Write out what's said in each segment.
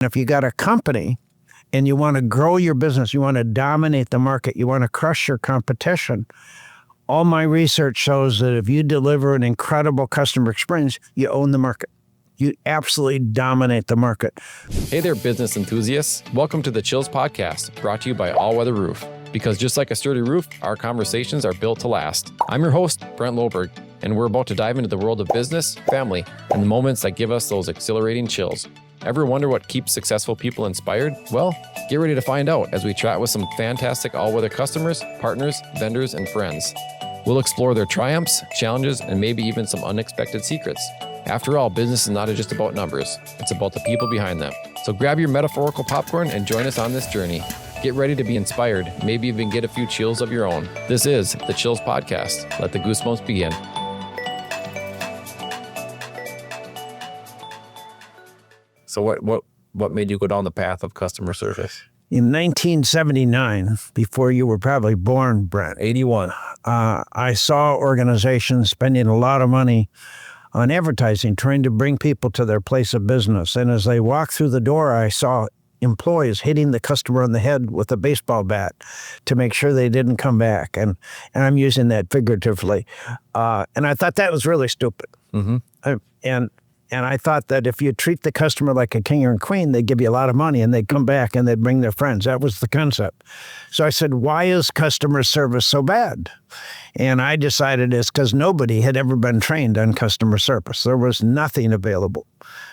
If you got a company and you want to grow your business, you want to dominate the market, you want to crush your competition, all my research shows that if you deliver an incredible customer experience, you own the market. You absolutely dominate the market. Hey there, business enthusiasts. Welcome to the Chills Podcast, brought to you by Allweather Roof. Because just like a sturdy roof, our conversations are built to last. I'm your host, Brent Loberg, and we're about to dive into the world of business, family, and the moments that give us those exhilarating chills. Ever wonder what keeps successful people inspired? Well, get ready to find out as we chat with some fantastic all-weather customers, partners, vendors, and friends. We'll explore their triumphs, challenges, and maybe even some unexpected secrets. After all, business is not just about numbers. It's about the people behind them. So grab your metaphorical popcorn and join us on this journey. Get ready to be inspired, maybe even get a few chills of your own. This is the Chills Podcast. Let the goosebumps begin. So what made you go down the path of customer service? In 1979, before you were probably born, Brent, 81. I saw organizations spending a lot of money on advertising, trying to bring people to their place of business. And as they walked through the door, I saw employees hitting the customer on the head with a baseball bat to make sure they didn't come back. And I'm using that figuratively. And I thought that was really stupid. Mm-hmm. And I thought that if you treat the customer like a king or a queen, they'd give you a lot of money and they'd come back and they'd bring their friends. That was the concept. So I said, why is customer service so bad? And I decided it's because nobody had ever been trained on customer service. There was nothing available.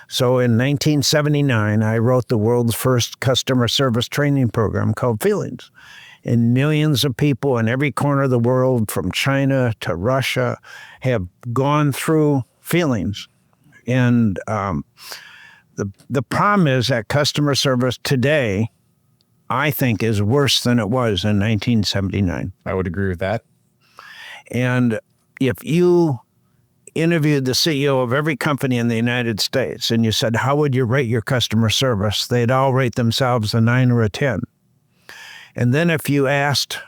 So in 1979, I wrote the world's first customer service training program called Feelings. And millions of people in every corner of the world, from China to Russia, have gone through Feelings. And the problem is that customer service today, I think, is worse than it was in 1979. I would agree with that. And if you interviewed the CEO of every company in the United States and you said, how would you rate your customer service? They'd all rate themselves a 9 or a 10. And then if you asked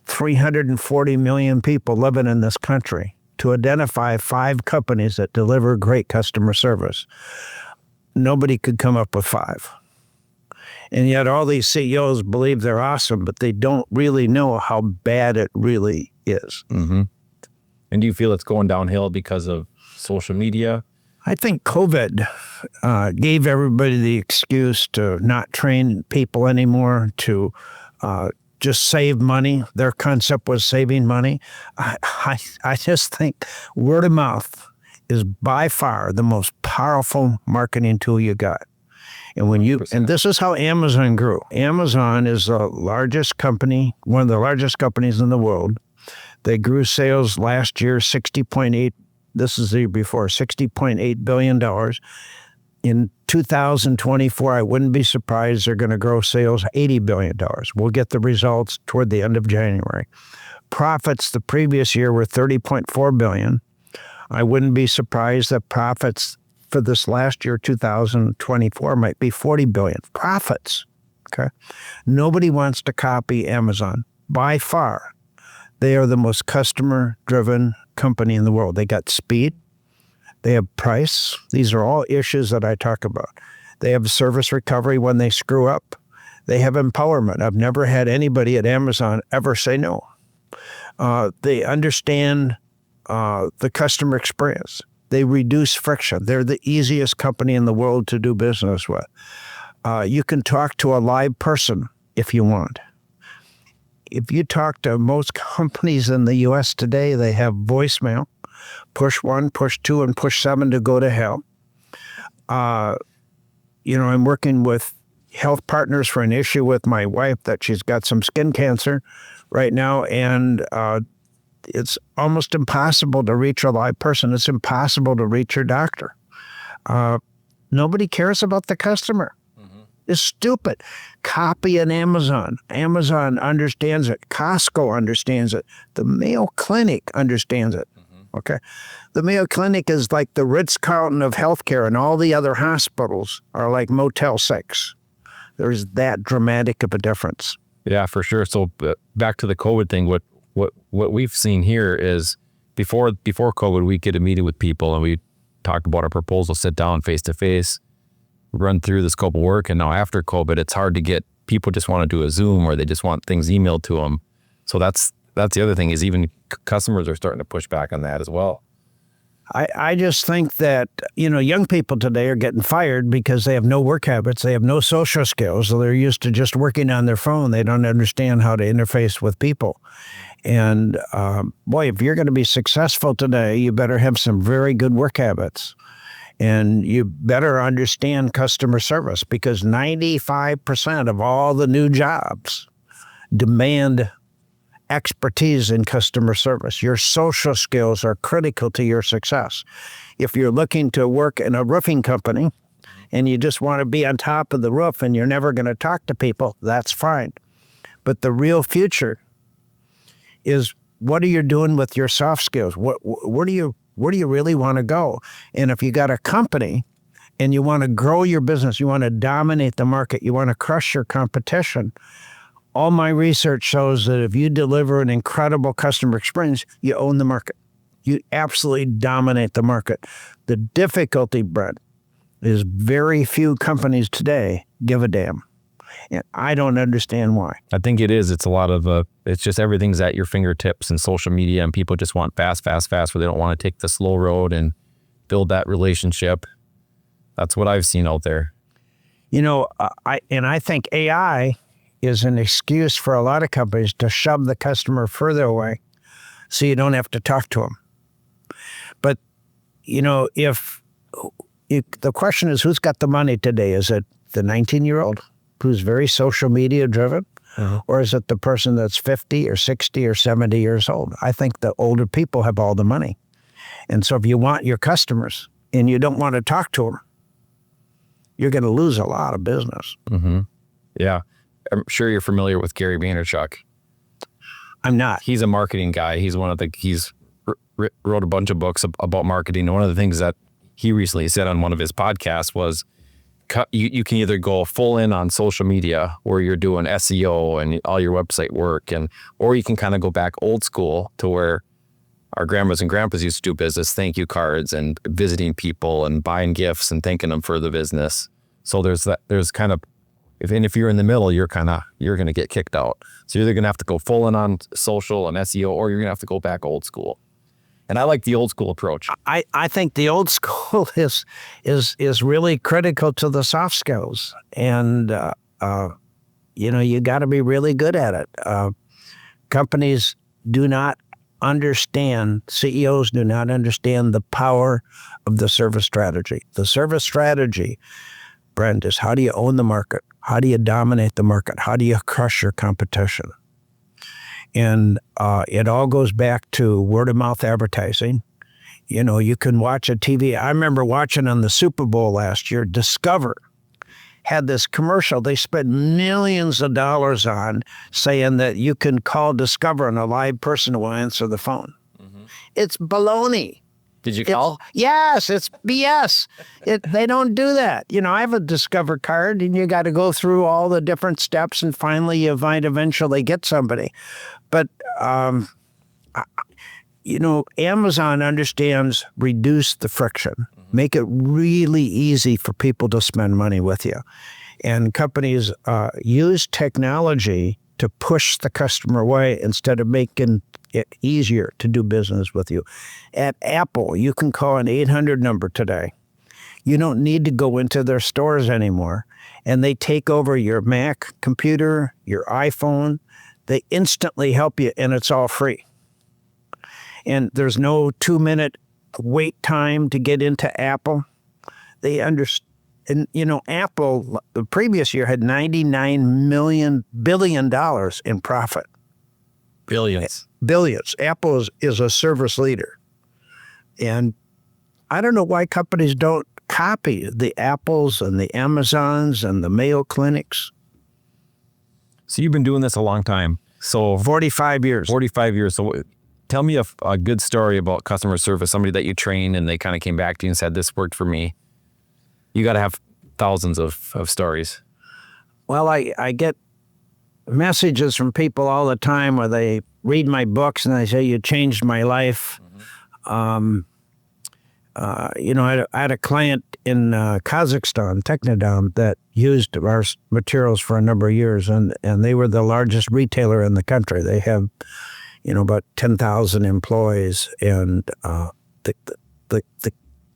340 million people living in this country to identify 5 companies that deliver great customer service, nobody could come up with 5. And yet all these CEOs believe they're awesome, but they don't really know how bad it really is. Mm-hmm. And do you feel it's going downhill because of social media? I think COVID gave everybody the excuse to not train people anymore, to just save money. Their concept was saving money. I just think word of mouth is by far the most powerful marketing tool you got. And when you 100%. And this is how Amazon grew. Amazon is the largest company, one of the largest companies in the world. They grew sales last year $60.8 billion. In 2024, I wouldn't be surprised they're going to grow sales $80 billion. We'll get the results toward the end of January. Profits the previous year were $30.4 billion. I wouldn't be surprised that profits for this last year, 2024, might be $40 billion. Profits, okay? Nobody wants to copy Amazon. By far, they are the most customer-driven company in the world. They got speed. They have price. These are all issues that I talk about. They have service recovery when they screw up. They have empowerment. I've never had anybody at Amazon ever say no. They understand the customer experience. They reduce friction. They're the easiest company in the world to do business with. You can talk to a live person if you want. If you talk to most companies in the U.S. today, they have voicemail. Push 1, push 2, and push 7 to go to hell. I'm working with health partners for an issue with my wife that she's got some skin cancer right now, and it's almost impossible to reach a live person. It's impossible to reach your doctor. Nobody cares about the customer. Mm-hmm. It's stupid. Copy an Amazon. Amazon understands it. Costco understands it. The Mayo Clinic understands it. Okay. The Mayo Clinic is like the Ritz-Carlton of healthcare, and all the other hospitals are like Motel 6. There's that dramatic of a difference. Yeah, for sure. So back to the COVID thing, what we've seen here is before COVID, we get a meeting with people and we talk about our proposal, sit down face to face. run through the scope of work. And now after COVID, it's hard to get people just want to do a Zoom or they just want things emailed to them. So that's the other thing is even customers are starting to push back on that as well. I just think that, young people today are getting fired because they have no work habits. They have no social skills. So they're used to just working on their phone. They don't understand how to interface with people. And boy, if you're going to be successful today, you better have some very good work habits. And you better understand customer service because 95% of all the new jobs demand expertise in customer service. Your social skills are critical to your success. If you're looking to work in a roofing company and you just want to be on top of the roof and you're never going to talk to people, that's fine. But the real future is what are you doing with your soft skills? Where do you really want to go? And if you got a company and you want to grow your business, you want to dominate the market, you want to crush your competition, all my research shows that if you deliver an incredible customer experience, you own the market. You absolutely dominate the market. The difficulty, Brent, is very few companies today give a damn. And I don't understand why. I think it is. It's a lot of, it's just everything's at your fingertips and social media and people just want fast, where they don't want to take the slow road and build that relationship. That's what I've seen out there. I think AI is an excuse for a lot of companies to shove the customer further away so you don't have to talk to them. But, if the question is who's got the money today, is it the 19-year-old who's very social media driven, or is it the person that's 50 or 60 or 70 years old? I think the older people have all the money. And so if you want your customers and you don't want to talk to them, you're going to lose a lot of business. Mm-hmm. Yeah. I'm sure you're familiar with Gary Vaynerchuk. I'm not. He's a marketing guy. He's wrote a bunch of books about marketing. And one of the things that he recently said on one of his podcasts was you can either go full in on social media where you're doing SEO and all your website work, or you can kind of go back old school to where our grandmas and grandpas used to do business, thank you cards and visiting people and buying gifts and thanking them for the business. So there's kind of, if you're in the middle, you're going to get kicked out. So you're either going to have to go full in on social and SEO, or you're going to have to go back old school. And I like the old school approach. I think the old school is really critical to the soft skills. And, you got to be really good at it. Companies do not understand, CEOs do not understand the power of the service strategy. The service strategy, Brent, is how do you own the market? How do you dominate the market? How do you crush your competition? And it all goes back to word-of-mouth advertising. You can watch a TV. I remember watching on the Super Bowl last year, Discover had this commercial they spent millions of dollars on, saying that you can call Discover and a live person will answer the phone. Mm-hmm. It's baloney. Did you call? Yes, it's BS. They don't do that. I have a Discover card, and you got to go through all the different steps, and finally you might eventually get somebody. But, Amazon understands reduce the friction, make it really easy for people to spend money with you. And companies use technology to push the customer away instead of making it easier to do business with you. At Apple, you can call an 800 number today. You don't need to go into their stores anymore. And they take over your Mac computer, your iPhone. They instantly help you, and it's all free. And there's no 2-minute wait time to get into Apple. They understand. And, Apple, the previous year, had $99 billion in profit. Billions. Apple is a service leader. And I don't know why companies don't copy the Apples and the Amazons and the Mayo Clinics. So you've been doing this a long time. So 45 years. 45 years. So tell me a good story about customer service, somebody that you trained and they kind of came back to you and said, this worked for me. You got to have thousands of stories. Well, I get messages from people all the time where they read my books and they say, you changed my life. Mm-hmm. I had a client in Kazakhstan, Technodom, that used our materials for a number of years, and they were the largest retailer in the country. They have, about 10,000 employees, and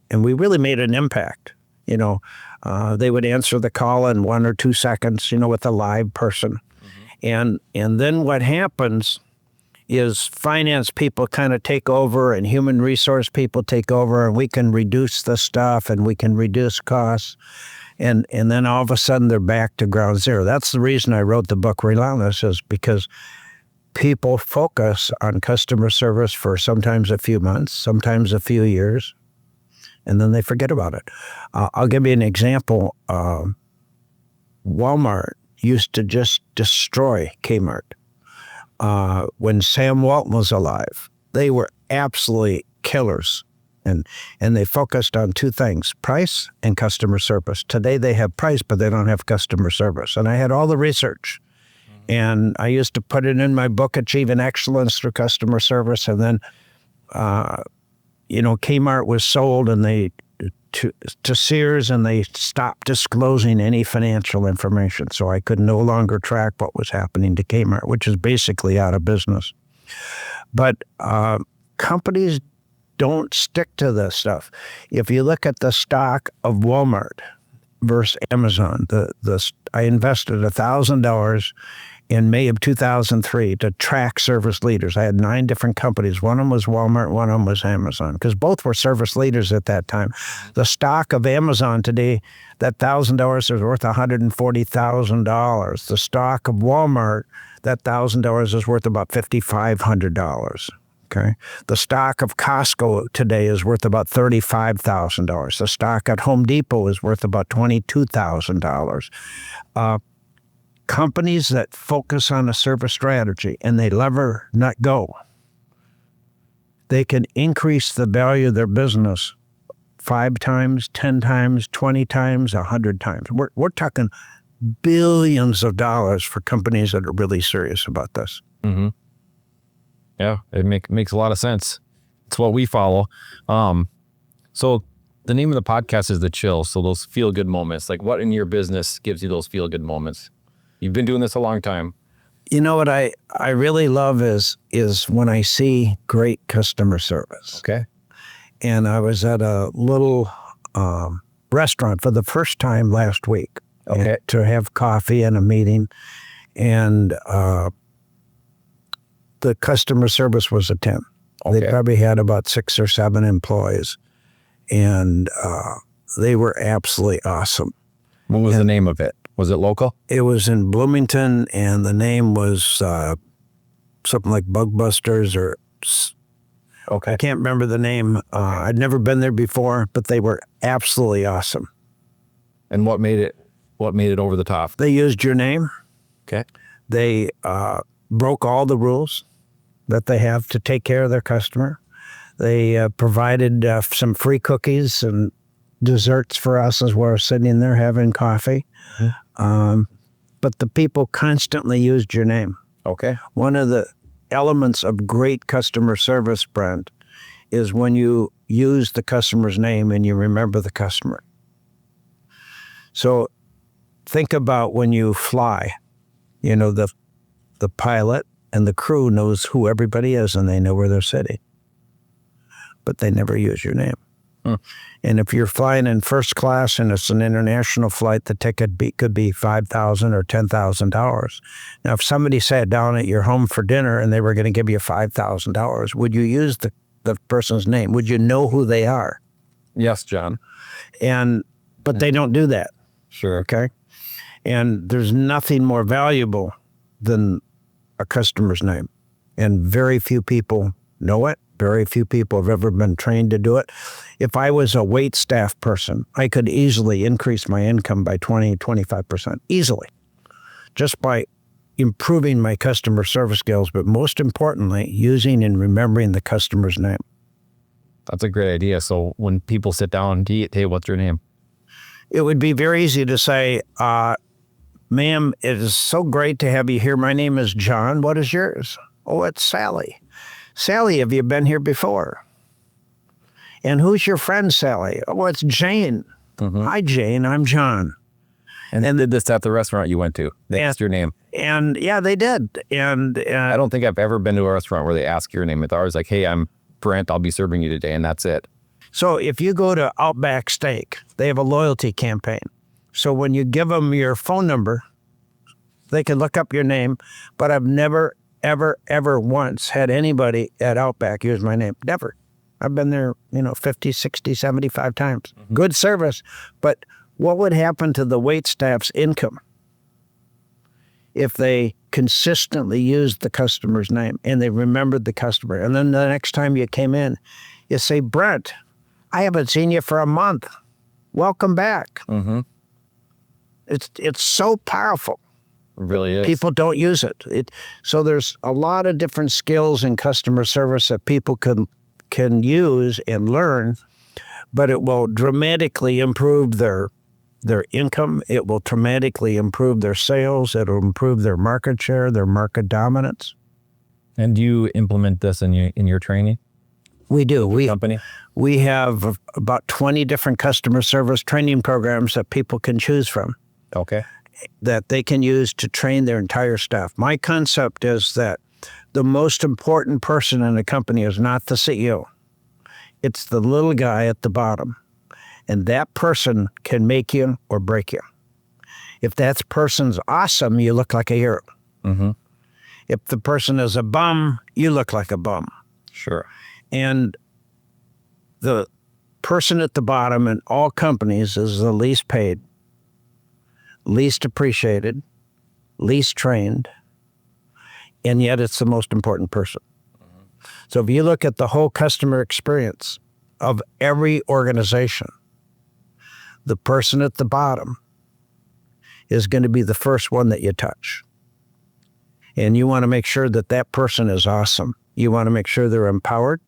and we really made an impact. They would answer the call in 1 or 2 seconds, with a live person. And then what happens is finance people kind of take over and human resource people take over, and we can reduce the stuff and we can reduce costs. And then all of a sudden they're back to ground zero. That's the reason I wrote the book Relentless, is because people focus on customer service for sometimes a few months, sometimes a few years, and then they forget about it. I'll give you an example. Walmart used to just destroy Kmart. When Sam Walton was alive, they were absolutely killers. And they focused on 2 things, price and customer service. Today they have price, but they don't have customer service. And I had all the research. And I used to put it in my book, Achieving Excellence Through Customer Service. And then, Kmart was sold and to Sears, and they stopped disclosing any financial information. So I could no longer track what was happening to Kmart, which is basically out of business. But companies don't stick to this stuff. If you look at the stock of Walmart versus Amazon, I invested $1,000 in May of 2003 to track service leaders. I had 9 different companies. One of them was Walmart, one of them was Amazon, because both were service leaders at that time. The stock of Amazon today, that $1,000 is worth $140,000. The stock of Walmart, that $1,000 is worth about $5,500. Okay. The stock of Costco today is worth about $35,000. The stock at Home Depot is worth about $22,000. Companies that focus on a service strategy and they never let go, they can increase the value of their business 5 times, 10 times, 20 times, 100 times. We're talking billions of dollars for companies that are really serious about this. Mm-hmm. Yeah, it makes a lot of sense. It's what we follow. So the name of the podcast is The Chill. So those feel-good moments, like what in your business gives you those feel-good moments? You've been doing this a long time. You know what I really love is when I see great customer service. Okay. And I was at a little restaurant for the first time last week. Okay. To have coffee and a meeting. And the customer service was a 10. Okay. They probably had about 6 or 7 employees. And they were absolutely awesome. What was the name of it? Was it local? It was in Bloomington, and the name was something like Bugbusters or... Okay. I can't remember the name. I'd never been there before, but they were absolutely awesome. And what made it over the top? They used your name. Okay. They broke all the rules that they have to take care of their customer. They provided some free cookies and desserts for us as we're sitting there having coffee. Mm-hmm. But the people constantly used your name. Okay. One of the elements of great customer service, Brent, is when you use the customer's name and you remember the customer. So think about when you fly, the pilot and the crew knows who everybody is and they know where they're sitting, but they never use your name. And if you're flying in first class and it's an international flight, the ticket could be $5,000 or $10,000. Now, if somebody sat down at your home for dinner and they were going to give you $5,000, would you use the person's name? Would you know who they are? Yes, John. But they don't do that. Sure. Okay. And there's nothing more valuable than a customer's name. And very few people know it. Very few people have ever been trained to do it. If I was a wait staff person, I could easily increase my income by 20-25%, easily, just by improving my customer service skills, but most importantly, using and remembering the customer's name. That's a great idea. So when people sit down to eat, hey, what's your name? It would be very easy to say, ma'am, it is so great to have you here. My name is John. What is yours? Oh, it's Sally. Sally, have you been here before? And who's your friend, Sally? Oh, it's Jane. Hi, Jane, I'm John. And then did this at the restaurant you went to? They asked your name. And yeah, they did. And I don't think I've ever been to a restaurant where they ask your name. It's always like, hey, I'm Brent. I'll be serving you today. And that's it. So if you go to Outback Steak, they have a loyalty campaign. So when you give them your phone number, they can look up your name. But I've never, ever, ever once had anybody at Outback use my name. Never. I've been there, 50, 60, 75 times. Good service. But what would happen to the wait staff's income if they consistently used the customer's name and they remembered the customer? And then the next time you came in, you say, Brent, I haven't seen you for a month. Welcome back. It's so powerful. It really is. People don't use it. So there's a lot of different skills in customer service that people can use and learn, but it will dramatically improve their income. It will dramatically improve their sales. It'll improve their market share, their market dominance. And do you implement this in your training? We do. Company? We have about 20 different customer service training programs that people can choose from. Okay. That they can use to train their entire staff. My concept is that the most important person in a company is not the CEO. It's the little guy at the bottom. And that person can make you or break you. If that person's awesome, you look like a hero. If the person is a bum, you look like a bum. Sure. And the person at the bottom in all companies is the least paid, least appreciated, least trained, and yet it's the most important person. So if you look at the whole customer experience of every organization, the person at the bottom is going to be the first one that you touch. And you want to make sure that that person is awesome. You want to make sure they're empowered.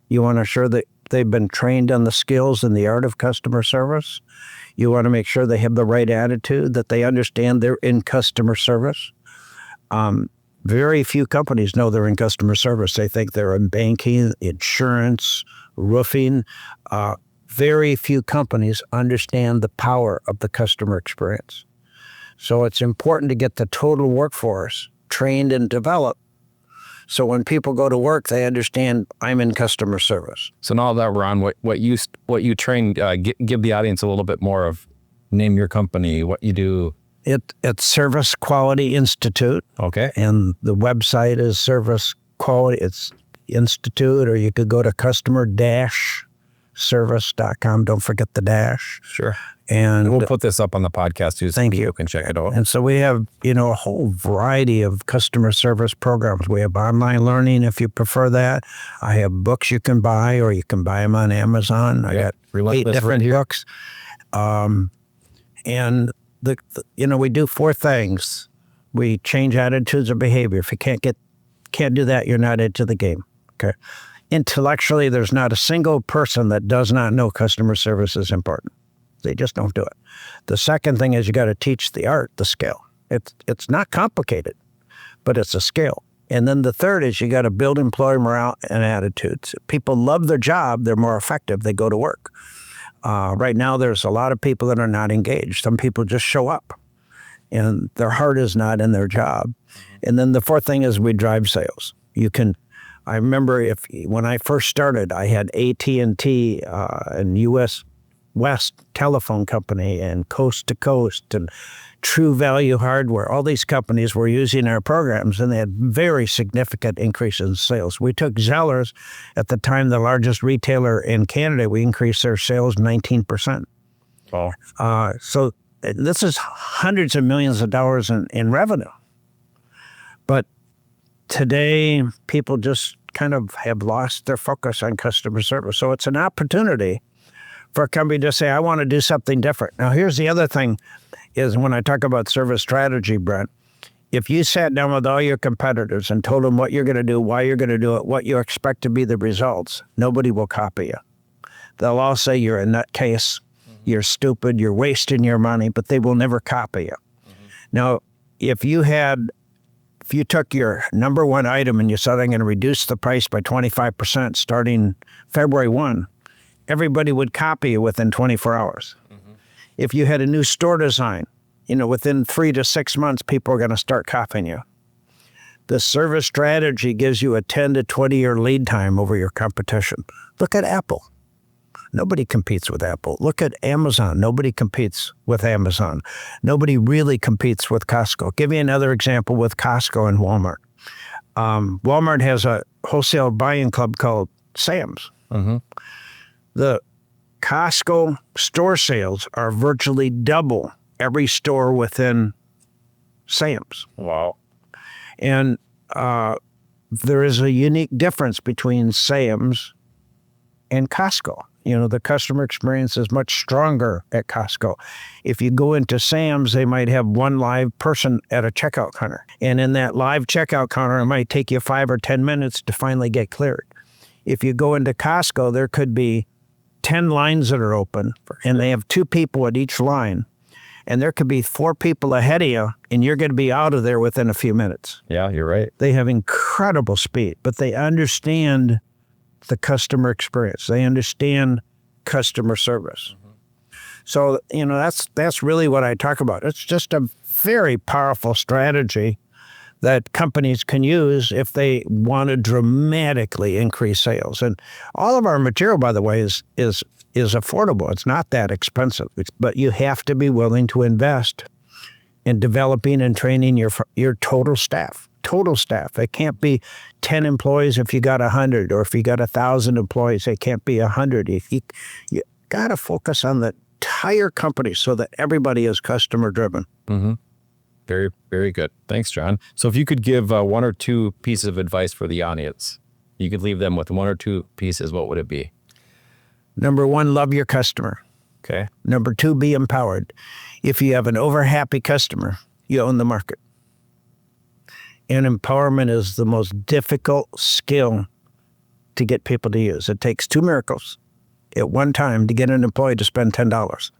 You want to ensure that they've been trained on the skills and the art of customer service. You want to make sure they have the right attitude, that they understand they're in customer service. Very few companies know they're in customer service. They think they're in banking, insurance, roofing. Very few companies understand the power of the customer experience. So it's important to get the total workforce trained and developed. So when people go to work, they understand I'm in customer service. So now that we're on what you train, give the audience a little bit more of name your company, what you do. It's Service Quality Institute. Okay. And the website is Service Quality. It's Institute, or you could go to customer-service.com. Don't forget the dash. Sure. And we'll put this up on the podcast too. So thank you. You can check it out. And so we have, a whole variety of customer service programs. We have online learning if you prefer that. I have books you can buy, or you can buy them on Amazon. I got 8 different books. And we do 4 things. We change attitudes of behavior. If you can't do that, you're not into the game. Okay. Intellectually, there's not a single person that does not know customer service is important. They just don't do it. The second thing is you got to teach the art, the skill. It's not complicated, but it's a skill. And then the third is you got to build employee morale and attitudes. People love their job. They're more effective. They go to work. Right now, there's a lot of people that are not engaged. Some people just show up, and their heart is not in their job. And then the fourth thing is we drive sales. I remember when I first started, I had AT&T and U.S. West Telephone Company and Coast to Coast and True Value Hardware. All these companies were using our programs, and they had very significant increases in sales. We took Zellers, at the time the largest retailer in Canada. We increased their sales 19%. Wow. So this is hundreds of millions of dollars in revenue. But today, people just kind of have lost their focus on customer service. So it's an opportunity for a company to say, I want to do something different. Now, here's the other thing is when I talk about service strategy, Brent, if you sat down with all your competitors and told them what you're going to do, why you're going to do it, what you expect to be the results, nobody will copy you. They'll all say you're a nutcase, you're stupid, you're wasting your money, but they will never copy you. Now, if you took your number one item and you said, I'm going to reduce the price by 25% starting February 1, everybody would copy you within 24 hours. If you had a new store design, within 3 to 6 months, people are going to start copying you. The service strategy gives you a 10 to 20-year lead time over your competition. Look at Apple. Nobody competes with Apple. Look at Amazon. Nobody competes with Amazon. Nobody really competes with Costco. Give me another example with Costco and Walmart. Walmart has a wholesale buying club called Sam's. Mm-hmm. The Costco store sales are virtually double every store within Sam's. Wow. And there is a unique difference between Sam's and Costco. The customer experience is much stronger at Costco. If you go into Sam's, they might have one live person at a checkout counter. And in that live checkout counter, it might take you 5 or 10 minutes to finally get cleared. If you go into Costco, there could be 10 lines that are open, and they have 2 people at each line. And there could be 4 people ahead of you, and you're going to be out of there within a few minutes. Yeah, you're right. They have incredible speed, but they understand the customer experience. They understand customer service. Mm-hmm. So, that's really what I talk about. It's just a very powerful strategy that companies can use if they want to dramatically increase sales. And all of our material, by the way, is affordable. It's not that expensive, but you have to be willing to invest in developing and training your total staff. Total staff. It can't be 10 employees if you got 100, or if you got 1,000 employees, it can't be 100. You got to focus on the entire company so that everybody is customer driven. Mm-hmm. Very, very good. Thanks, John. So if you could give 1 or 2 pieces of advice for the audience, you could leave them with 1 or 2 pieces, what would it be? Number 1, love your customer. Okay. Number 2, be empowered. If you have an over-happy customer, you own the market. And empowerment is the most difficult skill to get people to use. It takes 2 miracles at one time to get an employee to spend $10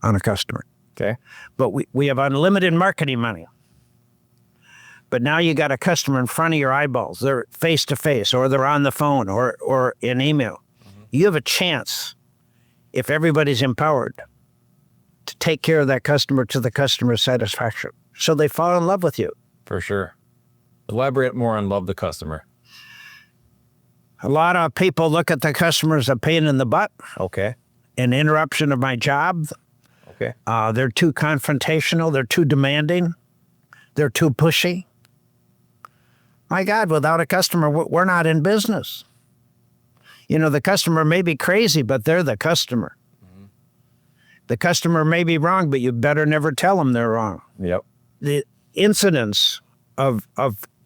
on a customer. Okay. But we have unlimited marketing money. But now you got a customer in front of your eyeballs. They're face-to-face, or they're on the phone, or in email. Mm-hmm. You have a chance, if everybody's empowered, to take care of that customer to the customer's satisfaction, so they fall in love with you. For sure. Elaborate more on love the customer. A lot of people look at the customer as a pain in the butt. Okay. An interruption of my job. Okay. They're too confrontational. They're too demanding. They're too pushy. My God, without a customer, we're not in business. The customer may be crazy, but they're the customer. Mm-hmm. The customer may be wrong, but you better never tell them they're wrong. Yep. The incidence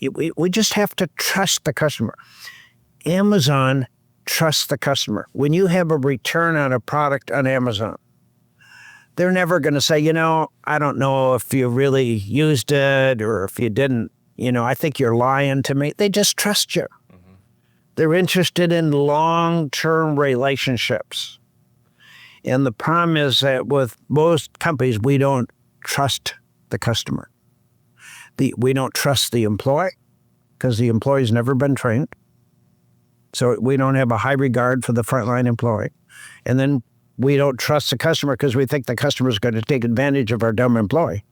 we just have to trust the customer. Amazon trusts the customer. When you have a return on a product on Amazon, they're never going to say, I don't know if you really used it or if you didn't, I think you're lying to me. They just trust you. Mm-hmm. They're interested in long-term relationships. And the problem is that with most companies, we don't trust the customer. We don't trust the employee because the employee's never been trained. So we don't have a high regard for the frontline employee. And then we don't trust the customer because we think the customer is going to take advantage of our dumb employee.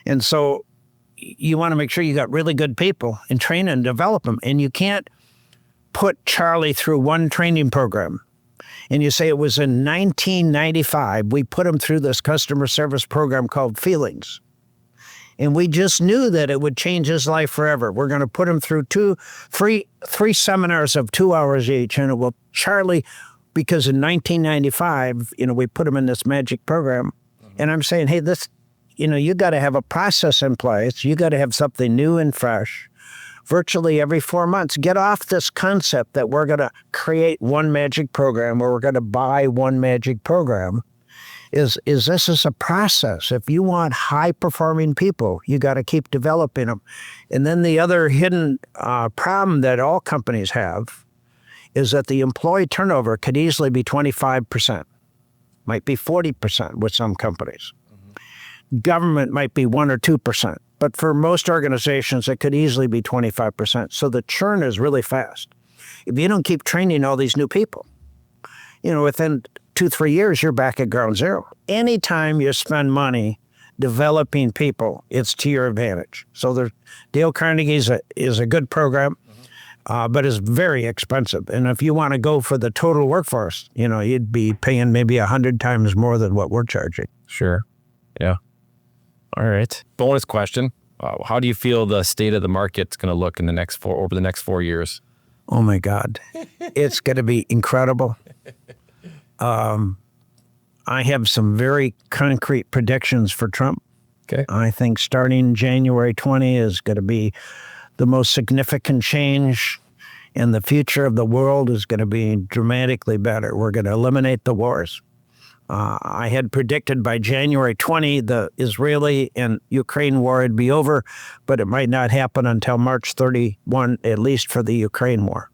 And so you want to make sure you got really good people and train and develop them. And you can't put Charlie through one training program. And you say it was in 1995, we put him through this customer service program called Feelings. And we just knew that it would change his life forever. We're going to put him through three seminars of 2 hours each. And it will, Charlie, because in 1995, we put him in this magic program. Mm-hmm. And I'm saying, hey, you got to have a process in place. You got to have something new and fresh. Virtually every 4 months, get off this concept that we're going to create one magic program or we're going to buy one magic program. This is a process. If you want high-performing people, you got to keep developing them. And then the other hidden problem that all companies have is that the employee turnover could easily be 25%, might be 40% with some companies. Mm-hmm. Government might be 1 or 2%, but for most organizations, it could easily be 25%. So the churn is really fast. If you don't keep training all these new people, within 2-3 years, you're back at ground zero. Anytime you spend money developing people, it's to your advantage. So Dale Carnegie is a good program, but it's very expensive. And if you want to go for the total workforce, you'd be paying maybe 100 times more than what we're charging. Sure. Yeah. All right. Bonus question. How do you feel the state of the market's going to look in over the next 4 years? Oh my God. It's going to be incredible. I have some very concrete predictions for Trump. Okay. I think starting January 20 is going to be the most significant change, and the future of the world is going to be dramatically better. We're going to eliminate the wars. I had predicted by January 20, the Israeli and Ukraine war would be over, but it might not happen until March 31, at least for the Ukraine war.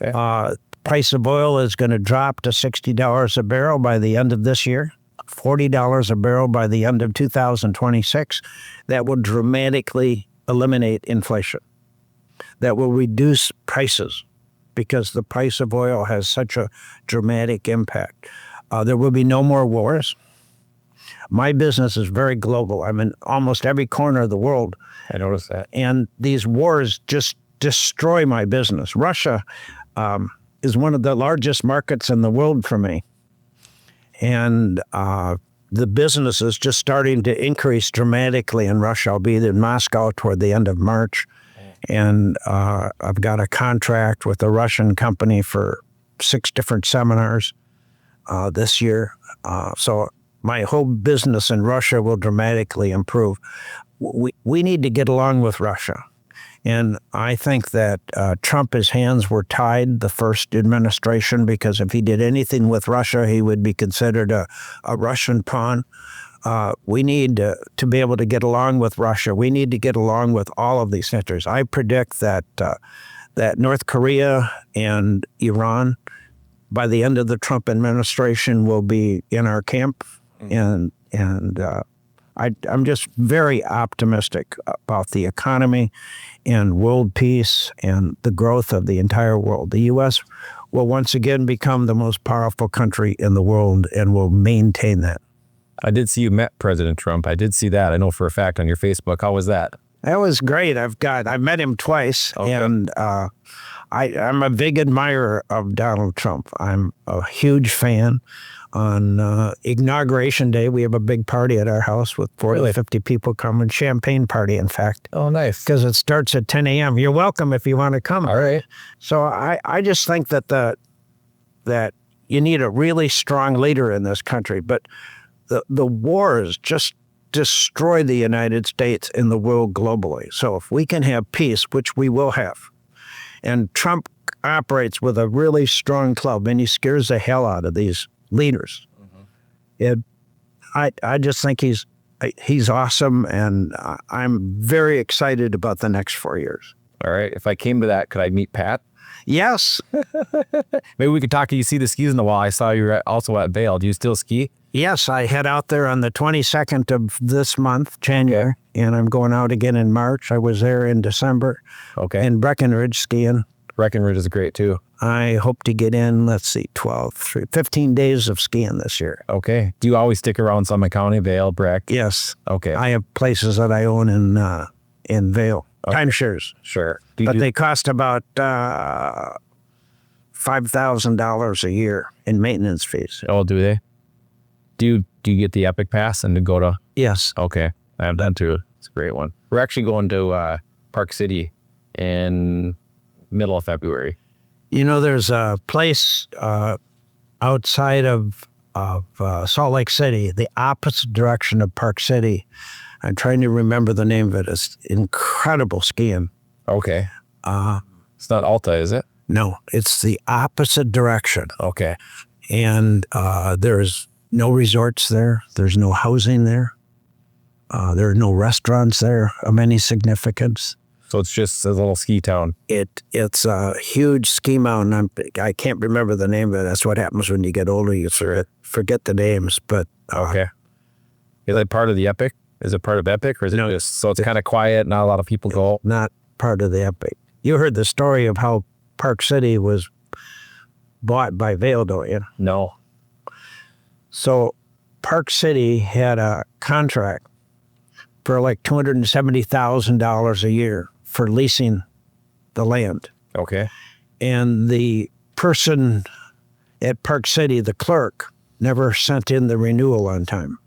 Okay. Price of oil is going to drop to $60 a barrel by the end of this year, $40 a barrel by the end of 2026. That will dramatically eliminate inflation. That will reduce prices because the price of oil has such a dramatic impact. There will be no more wars. My business is very global. I'm in almost every corner of the world. I noticed that. And these wars just destroy my business. Russia is one of the largest markets in the world for me. And the business is just starting to increase dramatically in Russia. I'll be in Moscow toward the end of March. And I've got a contract with a Russian company for 6 different seminars this year. So my whole business in Russia will dramatically improve. We need to get along with Russia. And I think that Trump's hands were tied the first administration, because if he did anything with Russia, he would be considered a Russian pawn. We need to be able to get along with Russia. We need to get along with all of these countries. I predict that North Korea and Iran, by the end of the Trump administration, will be in our camp. And I'm just very optimistic about the economy and world peace and the growth of the entire world. The U.S. will once again become the most powerful country in the world and will maintain that. I did see you met President Trump. I did see that. I know for a fact on your Facebook. How was that? That was great. I met him twice, okay. And I'm a big admirer of Donald Trump. I'm a huge fan. On Inauguration Day, we have a big party at our house with 40 to 50 people coming. Champagne party, in fact. Oh, nice. Because it starts at 10 a.m. You're welcome if you want to come. All right. So I just think that you need a really strong leader in this country. But the wars just destroy the United States and the world globally. So if we can have peace, which we will have, and Trump operates with a really strong club, and he scares the hell out of these leaders. I just think he's awesome, and I'm very excited about the next 4 years. All right. If I came to that, could I meet Pat? Yes. Maybe we could talk. You see the skis in the wall. I saw you were also at Vail. Do you still ski? Yes, I head out there on the 22nd of this month, January, and I'm going out again in March. I was there in December. Okay. In Breckenridge skiing. Breckenridge is great too. I hope to get in, 15 days of skiing this year. Okay. Do you always stick around Summit County, Vail, Breck? Yes. Okay. I have places that I own in Vail. Okay. Timeshares. Sure. But they cost about $5,000 a year in maintenance fees. Oh, do they? Do you get the Epic Pass and to go to? Yes. Okay. I have that too. It's a great one. We're actually going to Park City in middle of February. There's a place outside of Salt Lake City, the opposite direction of Park City. I'm trying to remember the name of it. It's incredible skiing. Okay. It's not Alta, is it? No, it's the opposite direction. Okay. And there's no resorts there. There's no housing there. There are no restaurants there of any significance. So it's just a little ski town. It's a huge ski mountain. I can't remember the name of it. That's what happens when you get older. You forget the names. But okay. Is it part of the Epic? Is it part of Epic, or is it just so it's kind of quiet? Not a lot of people go. Not part of the Epic. You heard the story of how Park City was bought by Vail, don't you? No. So Park City had a contract for like $270,000 a year for leasing the land. Okay. And the person at Park City, the clerk, never sent in the renewal on time.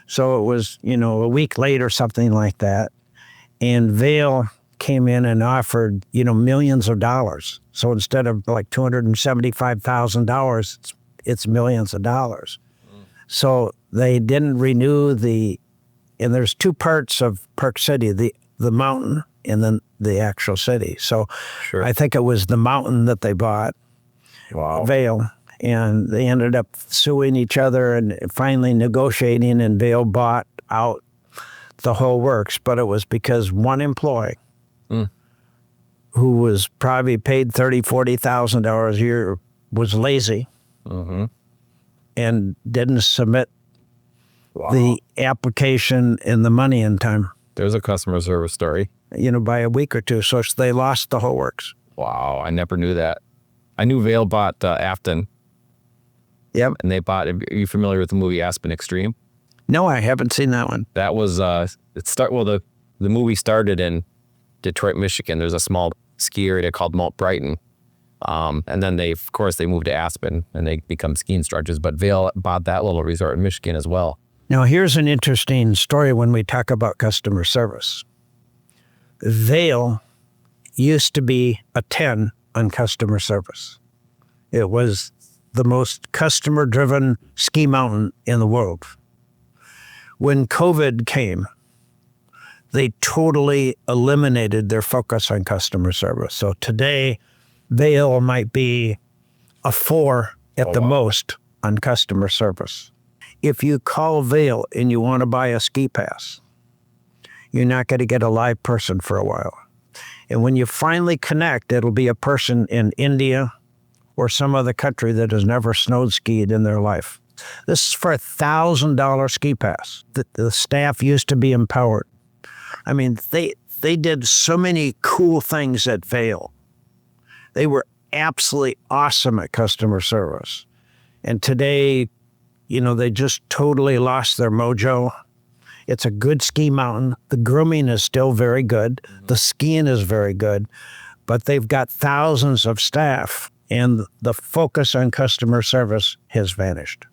So it was, a week late or something like that. And Vail came in and offered, millions of dollars. So instead of like $275,000, it's millions of dollars. So they didn't renew and there's two parts of Park City, the mountain and then the actual city. So Sure. I think it was the mountain that they bought, Wow. Vail, and they ended up suing each other and finally negotiating, and Vail bought out the whole works. But it was because one employee who was probably paid $30,000, $40,000 a year was lazy and didn't submit the application and the money in time. There's a customer service story. By a week or two. So they lost the whole works. Wow. I never knew that. I knew Vail bought Afton. Yep. And they bought, are you familiar with the movie Aspen Extreme? No, I haven't seen that one. That was, the movie started in Detroit, Michigan. There's a small ski area called Mount Brighton. And then they moved to Aspen and they become ski instructors. But Vail bought that little resort in Michigan as well. Now, here's an interesting story when we talk about customer service. Vail used to be a 10 on customer service. It was the most customer-driven ski mountain in the world. When COVID came, they totally eliminated their focus on customer service. So today, Vail might be a 4 at the most on customer service. If you call Vail and you want to buy a ski pass, you're not going to get a live person for a while. And when you finally connect, it'll be a person in India or some other country that has never snow skied in their life. This is for a $1,000 ski pass. The staff used to be empowered. I mean, they did so many cool things at Vail. They were absolutely awesome at customer service. And today, they just totally lost their mojo. It's a good ski mountain. The grooming is still very good. The skiing is very good. But they've got thousands of staff, and the focus on customer service has vanished.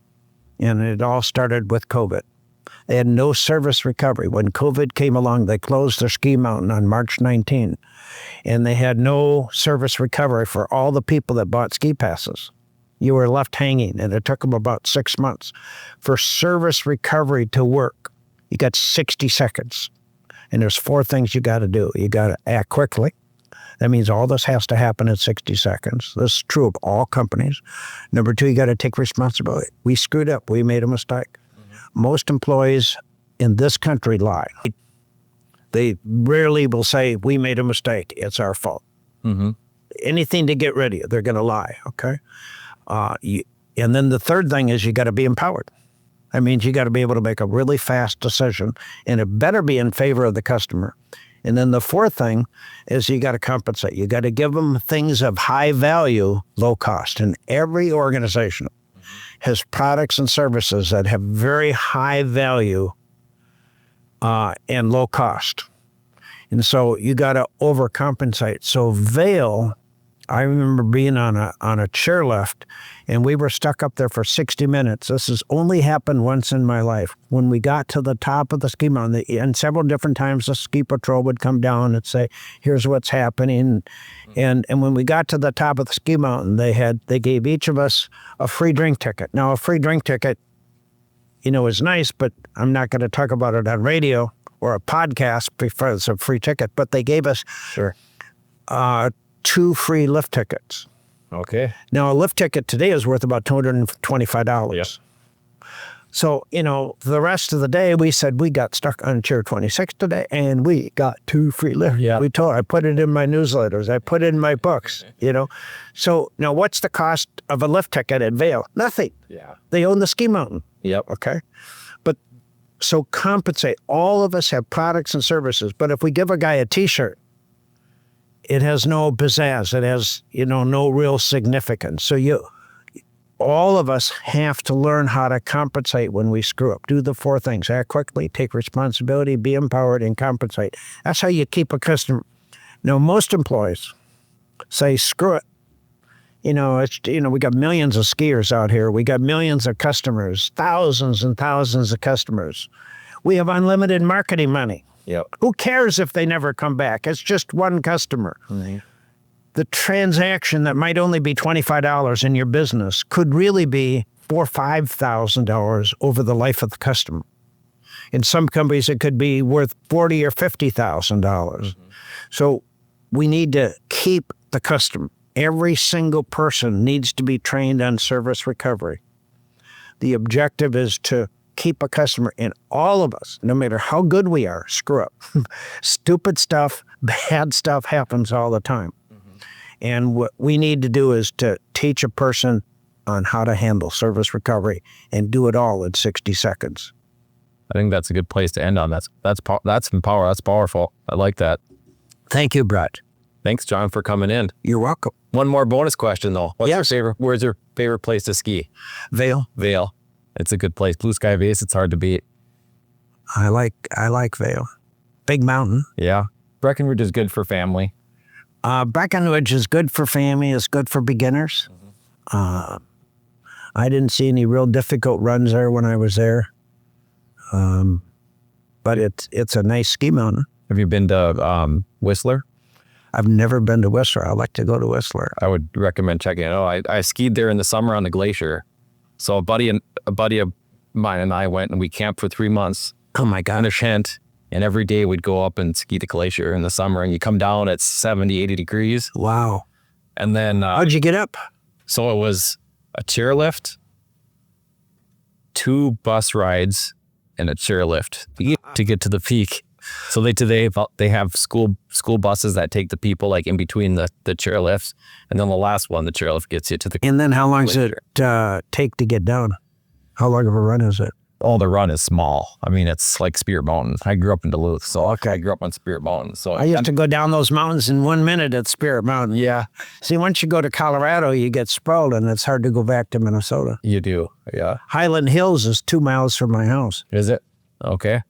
And it all started with COVID. They had no service recovery. When COVID came along, they closed their ski mountain on March 19, and they had no service recovery for all the people that bought ski passes. You were left hanging, and it took them about 6 months. For service recovery to work, you got 60 seconds. And there's 4 things you got to do. You got to act quickly. That means all this has to happen in 60 seconds. This is true of all companies. Number 2, you got to take responsibility. We screwed up. We made a mistake. Most employees in this country lie. They rarely will say, we made a mistake. It's our fault. Anything to get rid of you, they're going to lie, okay? And then the third thing is you got to be empowered. That means you got to be able to make a really fast decision, and it better be in favor of the customer. And then the fourth thing is you got to compensate. You got to give them things of high value, low cost. And every organization has products and services that have very high value and low cost. And so you got to overcompensate. So Vail, I remember being on a chairlift, and we were stuck up there for 60 minutes. This has only happened once in my life. When we got to the top of the ski mountain, and several different times the ski patrol would come down and say, here's what's happening. And when we got to the top of the ski mountain, they gave each of us a free drink ticket. Now, a free drink ticket, is nice, but I'm not going to talk about it on radio or a podcast because it's a free ticket. But they gave us 2 free lift tickets. Okay. Now, a lift ticket today is worth about $225. Yep. So, the rest of the day, we said we got stuck on chair 26 today, and we got 2 free lifts. Yeah. I put it in my newsletters. I put it in my books, So, now what's the cost of a lift ticket at Vail? Nothing. Yeah. They own the ski mountain. Yep. Okay. But so compensate. All of us have products and services, but if we give a guy a T-shirt, it has no pizzazz. It has, no real significance. So all of us have to learn how to compensate when we screw up. Do the 4 things: act quickly, take responsibility, be empowered, and compensate. That's how you keep a customer. Now, most employees say, screw it. We got millions of skiers out here. We got millions of customers, thousands and thousands of customers. We have unlimited marketing money. Yep. Who cares if they never come back? It's just one customer. Mm-hmm. The transaction that might only be $25 in your business could really be $4,000 or $5,000 over the life of the customer. In some companies, it could be worth $40,000 or $50,000. Mm-hmm. So we need to keep the customer. Every single person needs to be trained on service recovery. The objective is to keep a customer, and all of us, no matter how good we are, screw up. Stupid stuff, bad stuff happens all the time. Mm-hmm. And what we need to do is to teach a person on how to handle service recovery and do it all in 60 seconds. I think that's a good place to end on. That's empower. That's powerful. I like that. Thank you, Brett. Thanks, John, for coming in. You're welcome. One more bonus question, though. Yes. Where's your favorite place to ski? Vail. Vail. It's a good place. Blue Sky Base, it's hard to beat. I like Vail. Big mountain. Yeah. Breckenridge is good for family. Breckenridge is good for family. It's good for beginners. Mm-hmm. I didn't see any real difficult runs there when I was there. But it's a nice ski mountain. Have you been to Whistler? I've never been to Whistler. I'd like to go to Whistler. I would recommend checking it out. I skied there in the summer on the glacier. So a buddy of mine and I went and we camped for 3 months. Oh my God. In a tent. And every day we'd go up and ski the glacier in the summer, and you come down at 70, 80 degrees. Wow. And then... how'd you get up? So it was a chairlift, 2 bus rides, and a chairlift to get to the peak. So they have school buses that take the people like in between the chairlifts, and then the last one, the chairlift gets you to the... And then how long does it take to get down? How long of a run is it? Oh, the run is small. I mean, it's like Spirit Mountain. I grew up in Duluth, so okay. I grew up on Spirit Mountain. So I used to go down those mountains in 1 minute at Spirit Mountain. Yeah. See, once you go to Colorado, you get sprawled, and it's hard to go back to Minnesota. You do, yeah. Highland Hills is 2 miles from my house. Is it? Okay.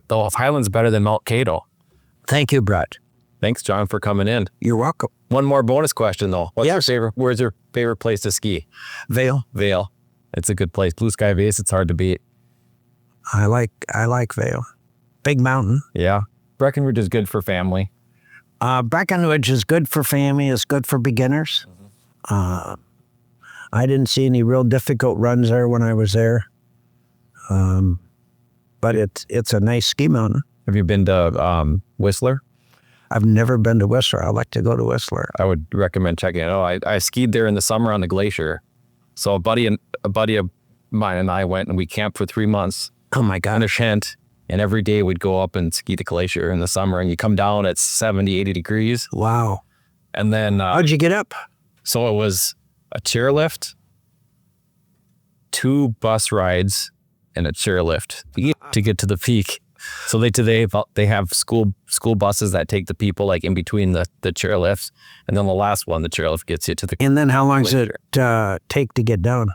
Though Highland's better than Mount Cato. Thank you, Brett. Thanks, John, for coming in. You're welcome. One more bonus question, though. Where's your favorite place to ski? Vail. Vail. It's a good place. Blue Sky Base, it's hard to beat. I like Vail. Big mountain. Yeah. Breckenridge is good for family. Breckenridge is good for family. It's good for beginners. Mm-hmm. I didn't see any real difficult runs there when I was there. But it's a nice ski mountain. Have you been to Whistler? I've never been to Whistler. I'd like to go to Whistler. I would recommend checking it out. I skied there in the summer on the glacier. So a buddy of mine and I went and we camped for 3 months. Oh my God. In a tent. And every day we'd go up and ski the glacier in the summer, and you come down at 70, 80 degrees. Wow. And then... how'd you get up? So it was a chairlift, 2 bus rides, and a chairlift to get to the peak. So they have school buses that take the people like in between the chairlifts, and then the last one, the chairlift gets you to the... And then how long does it take to get down?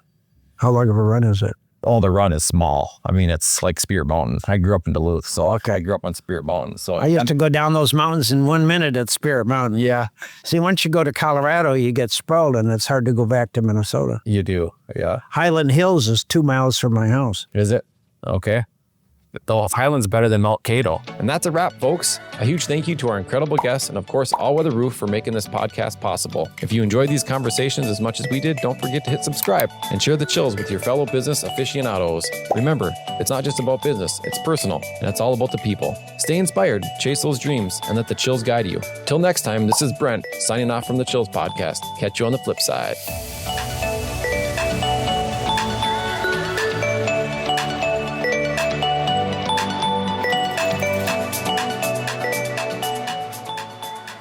How long of a run is it? Oh, the run is small. I mean, it's like Spirit Mountain. I grew up in Duluth, so okay. I grew up on Spirit Mountain. So I used to go down those mountains in 1 minute at Spirit Mountain. Yeah. See, once you go to Colorado, you get sprawled, and it's hard to go back to Minnesota. You do, yeah. Highland Hills is 2 miles from my house. Is it? Okay. Though Highland's better than Mount Cato. And that's a wrap, folks. A huge thank you to our incredible guests and, of course, Allweather Roof for making this podcast possible. If you enjoyed these conversations as much as we did, don't forget to hit subscribe and share the chills with your fellow business aficionados. Remember, it's not just about business, it's personal, and it's all about the people. Stay inspired, chase those dreams, and let the chills guide you. Till next time, this is Brent, signing off from the Chills Podcast. Catch you on the flip side.